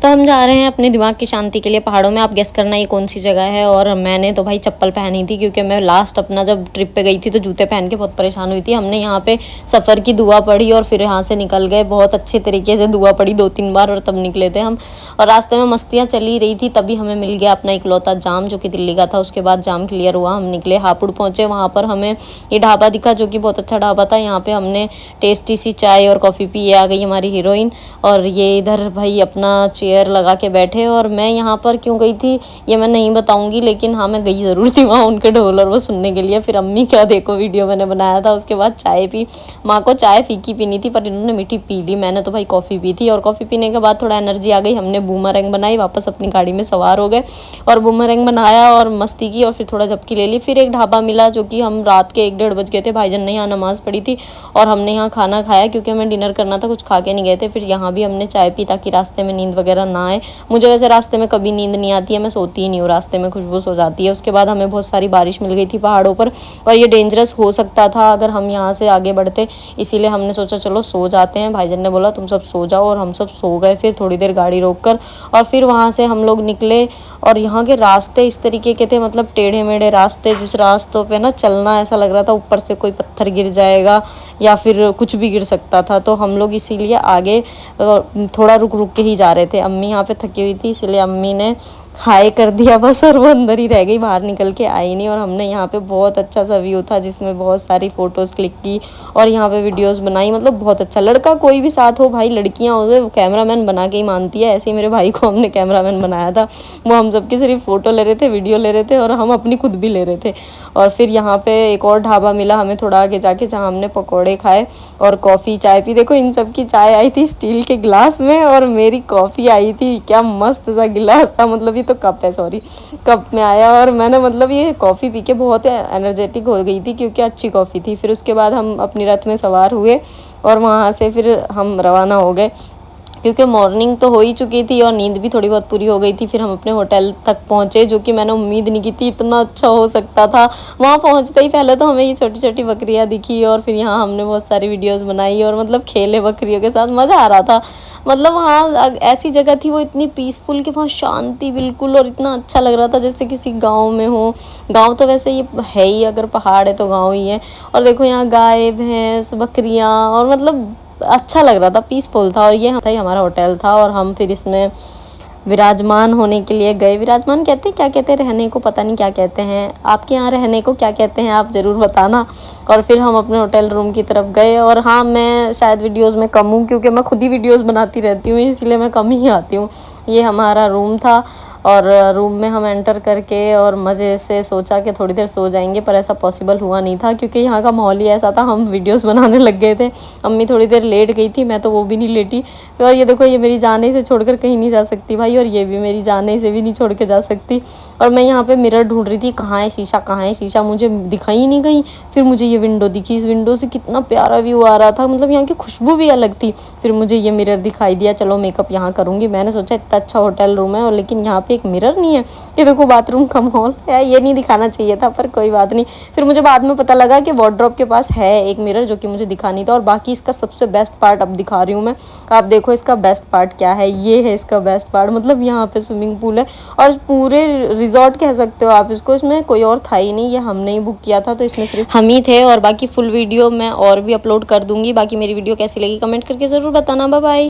तो हम जा रहे हैं अपने दिमाग की शांति के लिए पहाड़ों में। आप गेस करना ये कौन सी जगह है। और मैंने तो भाई चप्पल पहनी थी क्योंकि मैं लास्ट अपना जब ट्रिप पे गई थी तो जूते पहन के बहुत परेशान हुई थी। हमने यहाँ पे सफ़र की दुआ पढ़ी और फिर यहाँ से निकल गए। बहुत अच्छे तरीके से दुआ पढ़ी 2-3 बार और तब निकले थे हम। और रास्ते में मस्तियाँ चली रही थी तभी हमें मिल गया अपना इकलौता जाम जो कि दिल्ली का था। उसके बाद जाम क्लियर हुआ, हम निकले, हापुड़ पहुँचे। वहाँ पर हमें ये ढाबा दिखा जो कि बहुत अच्छा ढाबा था। यहाँ पे हमने टेस्टी सी चाय और कॉफ़ी पी। ये आ गई हमारी हीरोइन और ये इधर भाई अपना चेयर लगा के बैठे। और मैं यहाँ पर क्यों गई थी ये मैं नहीं बताऊंगी, लेकिन हाँ मैं गई ज़रूर थी वहाँ उनके ढोल और वो सुनने के लिए। फिर अम्मी क्या देखो वीडियो मैंने बनाया था। उसके बाद चाय पी। माँ को चाय फीकी पीनी थी पर इन्होंने मीठी पी ली। मैंने तो भाई कॉफ़ी पी थी और कॉफ़ी पीने के बाद थोड़ा एनर्जी आ गई। हमने बूमरैंग बनाई, वापस अपनी गाड़ी में सवार हो गए और बूमरैंग बनाया और मस्ती की और फिर थोड़ा झपकी ले ली। फिर एक ढाबा मिला जो कि हम रात के 1-1:30 बज गए थे। भाईजान ने यहाँ नमाज़ पढ़ी थी और हमने यहाँ खाना खाया क्योंकि हमें डिनर करना था, कुछ खा के नहीं गए थे। फिर यहाँ भी हमने चाय पी ताकि रास्ते में नींद वगैरह ना आए। मुझे वैसे रास्ते में कभी नींद नहीं आती है, मैं सोती ही नहीं हूँ रास्ते में, खुशबू हो जाती है। उसके बाद हमें बहुत सारी बारिश मिल गई थी पहाड़ों पर और ये डेंजरस हो सकता था अगर हम यहाँ से आगे बढ़ते, इसीलिए हमने सोचा चलो सो जाते हैं। भाईजान ने बोला तुम सब सो जाओ और हम सब सो गए। फिर थोड़ी देर गाड़ी रोक कर और फिर वहाँ से हम लोग निकले। और यहाँ के रास्ते इस तरीके के थे, मतलब टेढ़े मेढ़े रास्ते, जिस रास्तों पे ना चलना ऐसा लग रहा था ऊपर से कोई पत्थर गिर जाएगा या फिर कुछ भी गिर सकता था। तो हम लोग इसीलिए आगे थोड़ा रुक रुक के ही जा रहे थे। अम्मी यहाँ पे थकी हुई थी इसलिए अम्मी ने हाय कर दिया बस और वो अंदर ही रह गई, बाहर निकल के आई नहीं। और हमने यहाँ पे बहुत अच्छा सा व्यू था जिसमें बहुत सारी फ़ोटोज़ क्लिक की और यहाँ पे वीडियोस बनाई। मतलब बहुत अच्छा, लड़का कोई भी साथ हो भाई, लड़कियाँ हो वो कैमरामैन बना के ही मानती है। ऐसे ही मेरे भाई को हमने कैमरामैन बनाया था। वो हम सबकी सिर्फ फ़ोटो ले रहे थे, वीडियो ले रहे थे और हम अपनी खुद भी ले रहे थे। और फिर यहाँ पे एक और ढाबा मिला हमें थोड़ा आगे जाके जहाँ हमने पकौड़े खाए और कॉफ़ी चाय पी। देखो इन सब की चाय आई थी स्टील के गिलास में और मेरी कॉफ़ी आई थी, क्या मस्त सा गिलास था, मतलब ये तो कप है, सॉरी कप में आया। और मैंने मतलब ये कॉफ़ी पी के बहुत एनर्जेटिक हो गई थी क्योंकि अच्छी कॉफ़ी थी। फिर उसके बाद हम अपनी रथ में सवार हुए और वहाँ से फिर हम रवाना हो गए क्योंकि मॉर्निंग तो हो ही चुकी थी और नींद भी थोड़ी बहुत पूरी हो गई थी। फिर हम अपने होटल तक पहुँचे जो कि मैंने उम्मीद नहीं की थी इतना अच्छा हो सकता था। वहाँ पहुँचते ही पहले तो हमें ये छोटी छोटी बकरियाँ दिखी और फिर यहाँ हमने बहुत सारी वीडियोस बनाई और मतलब खेले बकरियों के साथ, मज़ा आ रहा था। मतलब वहाँ ऐसी जगह थी वो इतनी पीसफुल कि वहाँ शांति बिल्कुल, और इतना अच्छा लग रहा था जैसे किसी गाँव में हो। गाँव तो वैसे ये है ही, अगर पहाड़ है तो गाँव ही है। और देखो यहाँ गाय भैंस बकरियाँ और मतलब अच्छा लग रहा था, पीसफुल था। और ये था ही हमारा होटल था और हम फिर इसमें विराजमान होने के लिए गए। विराजमान कहते हैं, क्या कहते हैं, रहने को पता नहीं क्या कहते हैं, आपके यहाँ रहने को क्या कहते हैं आप ज़रूर बताना। और फिर हम अपने होटल रूम की तरफ गए। और हाँ मैं शायद वीडियोस में कम हूँ क्योंकि मैं खुद ही वीडियोस बनाती रहती हूँ, इसलिए मैं कम ही आती हूँ। ये हमारा रूम था और रूम में हम एंटर करके और मज़े से सोचा कि थोड़ी देर सो जाएंगे, पर ऐसा पॉसिबल हुआ नहीं था क्योंकि यहाँ का माहौल ही ऐसा था। हम वीडियोस बनाने लग गए थे। अम्मी थोड़ी देर लेट गई थी, मैं तो वो भी नहीं लेटी। और ये देखो ये मेरी जाने से छोड़कर कहीं नहीं जा सकती भाई, और ये भी मेरी जाने से भी नहीं छोड़ के जा सकती। और मैं यहाँ पे मिरर ढूंढ रही थी, कहाँ है शीशा, कहाँ है शीशा, मुझे दिखाई नहीं गई। फिर मुझे ये विंडो दिखी, इस विंडो से कितना प्यारा व्यू आ रहा था, मतलब यहाँ की खुशबू भी अलग थी। फिर मुझे ये मिरर दिखाई दिया, चलो मेकअप यहाँ करूँगी। मैंने सोचा इतना अच्छा होटल रूम है और लेकिन यहाँ पे एक मिरर नहीं है। ये देखो बाथरूम का माहौल है, ये नहीं दिखाना चाहिए था पर कोई बात नहीं। फिर मुझे बाद में पता लगा कि वार्डरोब के पास है एक मिरर जो कि मुझे दिखा नहीं था। और बाकी इसका सबसे बेस्ट पार्ट अब दिखा रही हूँ मैं, आप देखो इसका बेस्ट पार्ट क्या है। ये है इसका बेस्ट पार्ट, मतलब यहाँ पे स्विमिंग पूल है और पूरे रिजॉर्ट कह सकते हो आप इसको। इसमें कोई और था ही नहीं, ये हमने ही बुक किया था तो इसमें सिर्फ हम ही थे। और बाकी फुल वीडियो मैं और भी अपलोड कर दूंगी। बाकी मेरी वीडियो कैसी लगी कमेंट करके ज़रूर बताना। Bye bye.